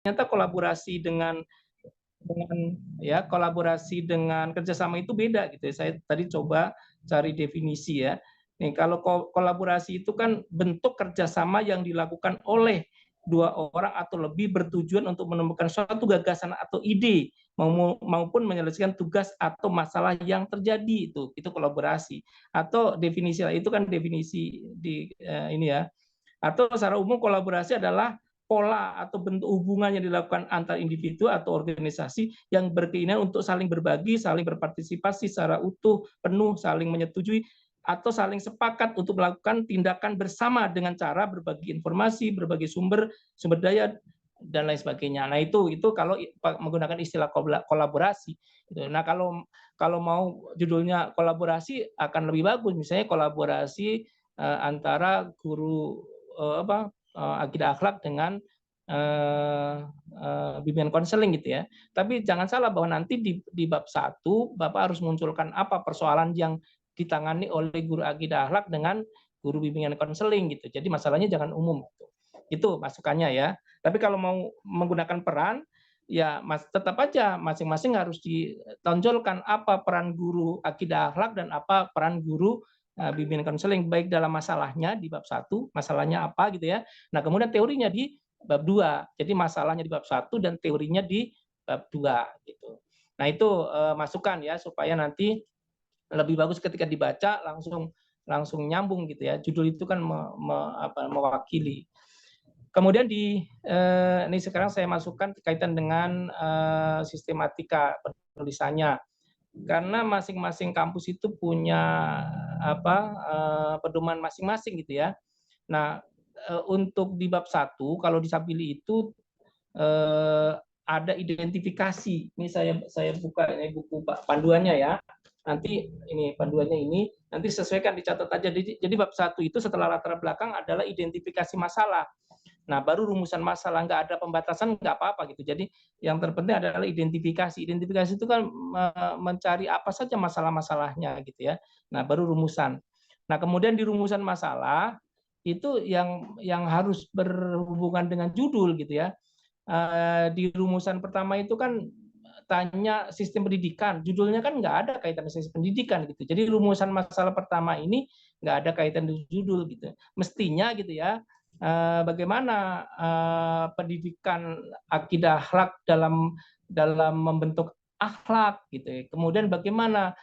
ternyata kolaborasi dengan kerjasama itu beda gitu ya. Saya tadi coba cari definisi ya. Nih, kalau kolaborasi itu kan bentuk kerjasama yang dilakukan oleh dua orang atau lebih bertujuan untuk menemukan suatu gagasan atau ide maupun menyelesaikan tugas atau masalah yang terjadi, itu kolaborasi. Atau definisi itu kan definisi di ini ya. Atau secara umum kolaborasi adalah pola atau bentuk hubungan yang dilakukan antar individu atau organisasi yang berkeinginan untuk saling berbagi, saling berpartisipasi secara utuh, penuh, saling menyetujui, atau saling sepakat untuk melakukan tindakan bersama dengan cara berbagi informasi, berbagi sumber daya, dan lain sebagainya. Nah, itu kalau menggunakan istilah kolaborasi. Nah, kalau mau judulnya kolaborasi akan lebih bagus, misalnya kolaborasi antara guru akidah akhlak dengan bimbingan konseling gitu ya. Tapi jangan salah bahwa nanti di bab 1 Bapak harus munculkan apa persoalan yang ditangani oleh guru akidah akhlak dengan guru bimbingan konseling gitu. Jadi masalahnya jangan umum gitu. Itu masukannya ya. Tapi kalau mau menggunakan peran ya tetap aja masing-masing harus ditonjolkan apa peran guru akidah akhlak dan apa peran guru bimbingan konseling, baik dalam masalahnya di bab 1, masalahnya apa gitu ya. Nah, kemudian teorinya di bab 2. Jadi masalahnya di bab 1 dan teorinya di bab 2 gitu. Nah, itu masukan ya supaya nanti lebih bagus ketika dibaca langsung nyambung gitu ya. Judul itu kan mewakili. Kemudian ini sekarang saya masukkan kaitan dengan sistematika penulisannya. Karena masing-masing kampus itu punya pedoman masing-masing gitu ya. Nah, untuk di bab 1 kalau di Sabili itu ada identifikasi. Ini saya buka ini buku panduannya ya. Nanti ini panduannya ini nanti sesuaikan, dicatat aja. Jadi bab 1 itu setelah latar belakang adalah identifikasi masalah. Nah, baru rumusan masalah, nggak ada pembatasan, nggak apa-apa gitu. Jadi yang terpenting adalah identifikasi. Identifikasi itu kan mencari apa saja masalah-masalahnya gitu ya. Nah, baru rumusan. Nah, kemudian di rumusan masalah itu yang harus berhubungan dengan judul gitu ya. Di rumusan pertama itu kan tanya sistem pendidikan, judulnya kan nggak ada kaitan dengan sistem pendidikan gitu. Jadi rumusan masalah pertama ini nggak ada kaitan dengan judul gitu. Mestinya gitu ya, bagaimana pendidikan akidah akhlak dalam membentuk akhlak gitu ya. Kemudian bagaimana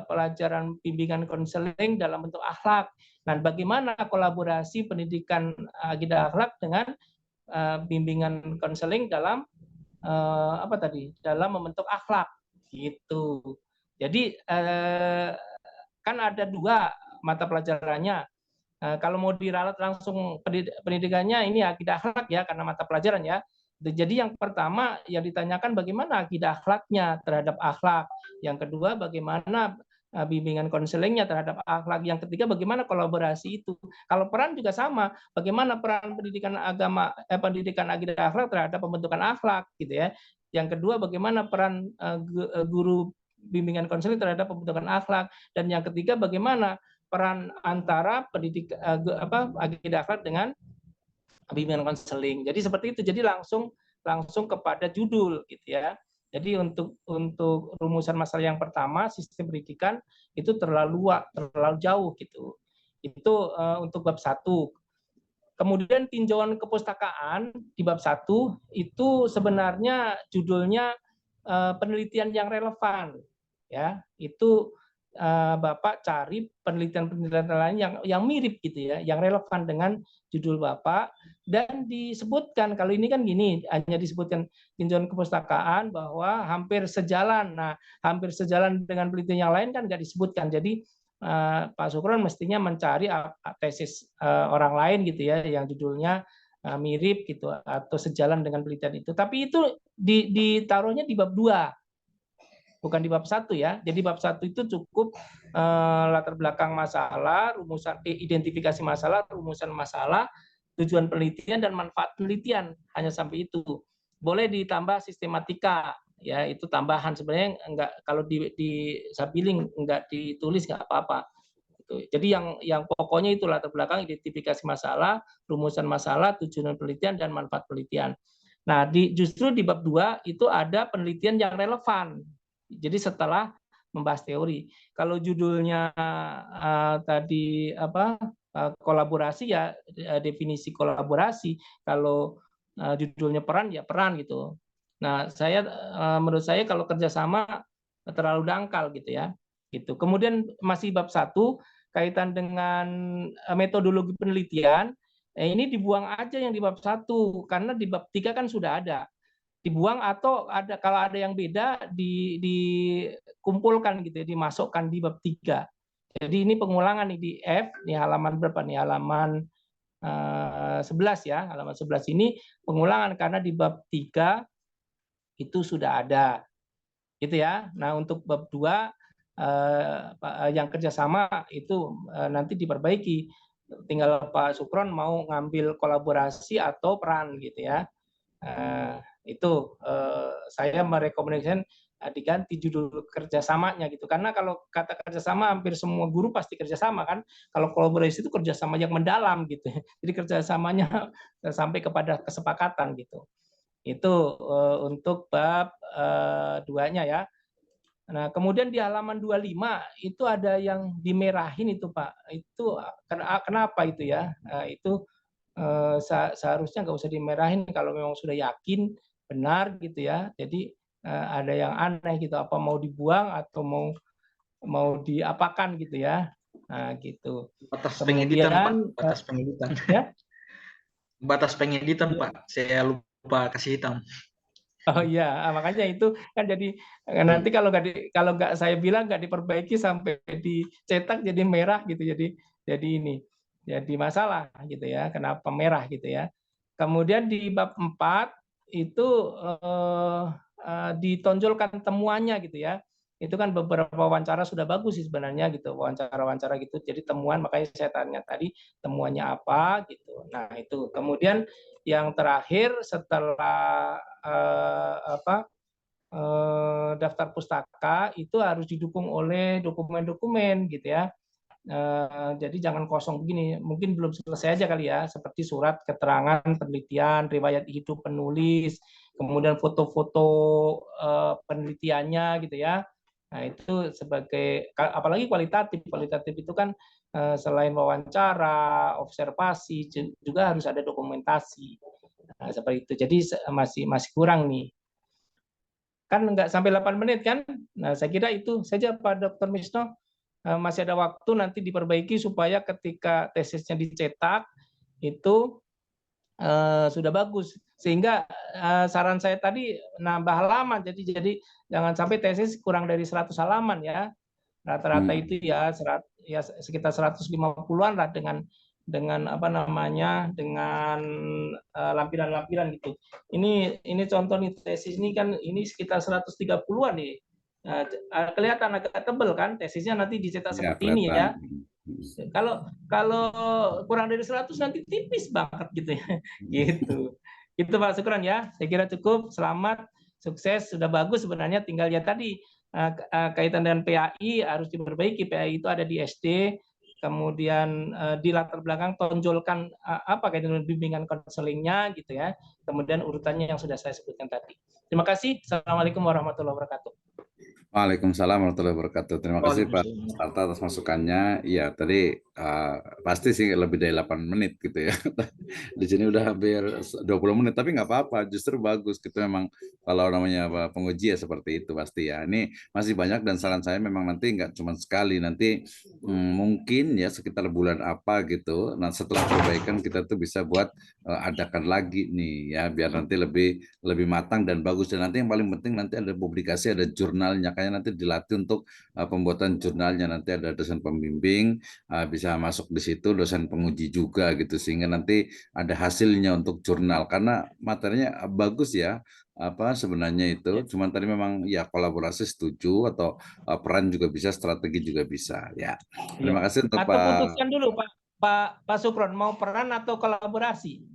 pelajaran bimbingan konseling dalam bentuk akhlak. Dan bagaimana kolaborasi pendidikan akidah akhlak dengan bimbingan konseling dalam dalam membentuk akhlak gitu. Jadi kan ada 2 mata pelajarannya. Kalau mau diralat langsung pendidikannya ini akidah akhlak ya, karena mata pelajaran ya. Jadi yang pertama yang ditanyakan bagaimana akidah akhlaknya terhadap akhlak. Yang kedua bagaimana bimbingan konselingnya terhadap akhlak. Yang ketiga bagaimana kolaborasi itu. Kalau peran juga sama, bagaimana peran pendidikan agama pendidikan akidah akhlak terhadap pembentukan akhlak gitu ya. Yang kedua bagaimana peran guru bimbingan konseling terhadap pembentukan akhlak, dan yang ketiga bagaimana peran antara akidah akhlak dengan bimbingan konseling. Jadi seperti itu. Jadi langsung kepada judul gitu ya. Jadi untuk rumusan masalah yang pertama sistem pendidikan itu terlalu jauh gitu. Itu untuk bab 1. Kemudian tinjauan kepustakaan di bab 1 itu sebenarnya judulnya penelitian yang relevan ya. Itu Bapak cari penelitian lain yang mirip gitu ya, yang relevan dengan judul Bapak, dan disebutkan kalau ini kan gini, hanya disebutkan tinjauan kepustakaan bahwa hampir sejalan. Nah, hampir sejalan dengan penelitian yang lain kan nggak disebutkan. Jadi Pak Sukron mestinya mencari tesis orang lain gitu ya, yang judulnya mirip gitu atau sejalan dengan penelitian itu. Tapi itu ditaruhnya di bab 2. Bukan di bab 1 ya. Jadi bab 1 itu cukup latar belakang masalah, rumusan identifikasi masalah, rumusan masalah, tujuan penelitian dan manfaat penelitian, hanya sampai itu. Boleh ditambah sistematika ya, itu tambahan sebenarnya, enggak, kalau di Sabiling enggak ditulis enggak apa-apa. Jadi yang pokoknya itu latar belakang identifikasi masalah, rumusan masalah, tujuan penelitian dan manfaat penelitian. Nah, justru di bab 2 itu ada penelitian yang relevan. Jadi setelah membahas teori. Kalau judulnya tadi kolaborasi, ya definisi kolaborasi. Kalau judulnya peran, ya peran gitu. Nah, menurut saya kalau kerjasama terlalu dangkal gitu ya. Gitu. Kemudian masih bab 1 kaitan dengan metodologi penelitian. Ini dibuang aja yang di bab 1 karena di bab 3 kan sudah ada. Dibuang, atau kalau ada yang beda dikumpulkan gitu ya, dimasukkan di bab 3. Jadi ini pengulangan nih di F, nih halaman berapa nih? Halaman 11 ya. Halaman 11 ini pengulangan karena di bab 3 itu sudah ada. Gitu ya. Nah, untuk bab 2 yang kerjasama itu nanti diperbaiki. Tinggal Pak Sukron mau ngambil kolaborasi atau peran gitu ya. Itu saya merekomendasikan diganti judul kerjasamanya gitu, karena kalau kata kerjasama hampir semua guru pasti kerjasama kan. Kalau kolaborasi itu kerjasama yang mendalam gitu, jadi kerjasamanya sampai kepada kesepakatan gitu. Itu untuk bab 2-nya ya. Nah, kemudian di halaman 25 itu ada yang dimerahin itu Pak. Itu kenapa itu ya? Itu seharusnya nggak usah dimerahin kalau memang sudah yakin benar gitu ya. Jadi ada yang aneh gitu, apa mau dibuang atau mau diapakan gitu ya. Nah, gitu. Batas pengeditan, Pak. Kemudian Batas pengeditan. ya. Batas pengeditan, Pak. Saya lupa kasih hitam. Oh iya, makanya itu kan jadi nanti kalau nggak saya bilang nggak diperbaiki sampai dicetak jadi merah gitu, jadi ini jadi masalah gitu ya, kenapa merah gitu ya. Kemudian di bab 4 itu ditonjolkan temuannya gitu ya. Itu kan beberapa wawancara sudah bagus sih sebenarnya gitu, wawancara-wawancara gitu. Jadi temuan, makanya saya tanya tadi temuannya apa gitu. Nah, itu. Kemudian yang terakhir setelah daftar pustaka itu harus didukung oleh dokumen-dokumen gitu ya. Jadi jangan kosong begini. Mungkin belum selesai aja kali ya, seperti surat keterangan penelitian, riwayat hidup penulis, kemudian foto-foto penelitiannya gitu ya. Nah, itu sebagai, apalagi kualitatif. Kualitatif itu kan selain wawancara, observasi, juga harus ada dokumentasi. Nah, seperti itu. Jadi masih kurang nih. Kan nggak sampai 8 menit kan? Nah, saya kira itu saja Pak Dr. Misno. Masih ada waktu nanti diperbaiki supaya ketika tesisnya dicetak itu sudah bagus. Sehingga saran saya tadi nambah halaman. Jadi jangan sampai tesis kurang dari 100 halaman ya. Rata-rata itu ya sekitar 150-an lah dengan apa namanya, dengan lampiran-lampiran gitu. Ini contoh nih, tesis ini kan ini sekitar 130-an nih. Kelihatan agak tebel kan, tesisnya nanti dicetak Ya, seperti ini ya. kelihatan. Kalau kurang dari 100 nanti tipis banget gitu ya. Gitu. Itu Pak Sukron ya. Saya kira cukup. Selamat, sukses, sudah bagus sebenarnya, tinggal ya tadi kaitan dengan PAI harus diperbaiki. PAI itu ada di SD, kemudian di latar belakang tonjolkan apa kaitan dengan bimbingan konselingnya gitu ya. Kemudian urutannya yang sudah saya sebutkan tadi. Terima kasih. Assalamualaikum warahmatullahi wabarakatuh. Waalaikumsalam warahmatullahi wabarakatuh. Terima kasih Pak Sarta atas masukannya. Iya, tadi pasti sih lebih dari 8 menit gitu ya. Di sini udah hampir 20 menit, tapi nggak apa-apa. Justru bagus gitu memang kalau namanya penguji ya seperti itu pasti ya. Ini masih banyak dan saran saya memang nanti nggak cuma sekali. Nanti mungkin ya sekitar bulan apa gitu. Nah, setelah perbaikan kita tuh bisa buat adakan lagi nih ya, biar nanti lebih matang dan bagus. Dan nanti yang paling penting nanti ada publikasi, ada jurnalnya. Makanya nanti dilatih untuk pembuatan jurnalnya. Nanti ada dosen pembimbing bisa masuk di situ, dosen penguji juga gitu, sehingga nanti ada hasilnya untuk jurnal karena materinya bagus ya. Apa sebenarnya itu cuman tadi memang ya kolaborasi setuju atau peran juga bisa, strategi juga bisa ya. Terima kasih untuk Atau putuskan dulu Pak Sukron, mau peran atau kolaborasi?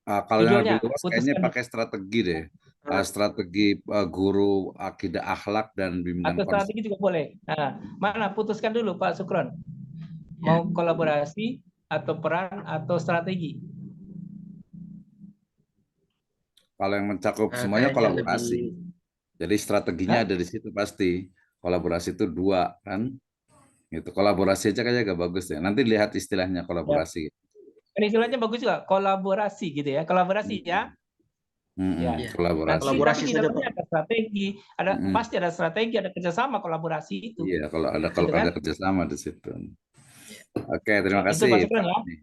Kalau yang lebih luas kayaknya pakai strategi deh. Strategi guru akidah akhlak dan bimbingan atau strategi juga boleh. Nah, mana putuskan dulu Pak Sukron. Mau kolaborasi atau peran atau strategi? Kalau yang mencakup semuanya kayaknya kolaborasi. lebih Jadi strateginya Hah? ada di situ pasti. Kolaborasi itu dua kan. Gitu. Kolaborasi aja kayaknya gak bagus ya. Nanti lihat istilahnya Ya. kolaborasi. Istilahnya bagus juga, kolaborasi gitu ya. Kolaborasi ya. Ya. ya Kolaborasi. Tapi kolaborasi di saja dalamnya Pak. ada strategi, Mm-mm. pasti ada strategi, ada kerjasama kolaborasi itu. Iya, kalau Gitu kan? ada kerjasama di situ. Oke, terima Itu kasih Pak Sugeng Pak. ya.